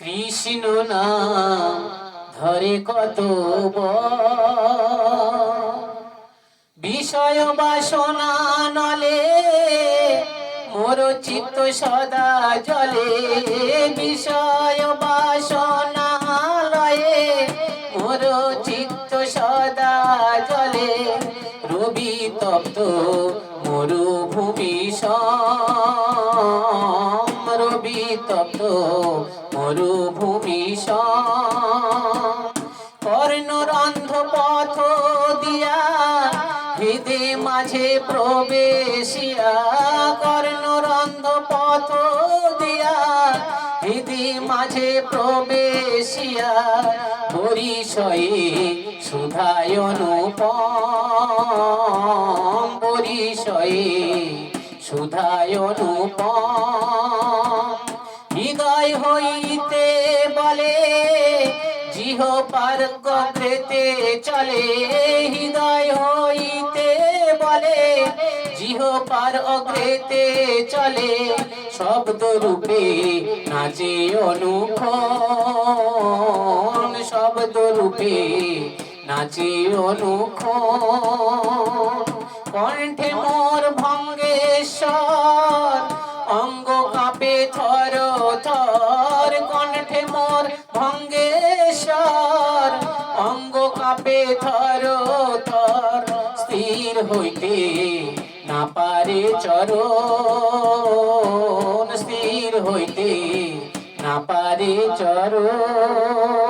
কৃষ্ণ নাম ধরে কত বিষয় বাসনা নলে মোর চিত্ত সদা জলে বিষয় বাসনা লয়ে মোর চিত্ত সদা জলে রবি তপ্ত মরুভূমি সম রবি তপ্ত মরুভূমি সম কর্ণরন্ধ্র পথ দিয়া হৃদে মাঝে প্রবেশিয়া কর্ণরন্ধ্র পথ দিয়া হৃদে মাঝে প্রবেশিয়া পরিচয়ে সুধায় অনুপম পরিচয়ে সুধায় অনুপম হৃদয় হইতে বলে জিহ্বার গগ্রেতে চলে হৃদয় হইতে বলে জিহ্বার অগ্রেতে চলে শব্দ রূপে নাচে অনুক্ষণ শব্দ রূপে নাচে অনুক্ষণ কণ্ঠে মোর ভঙ্গেশ্বর অঙ্গ কাঁপে থর থর কণ্ঠে মোর ভঙ্গেশ্বর অঙ্গ কাঁপে থর থর স্থির হইতে না পারে চরণ স্থির হইতে না পারে চরণ।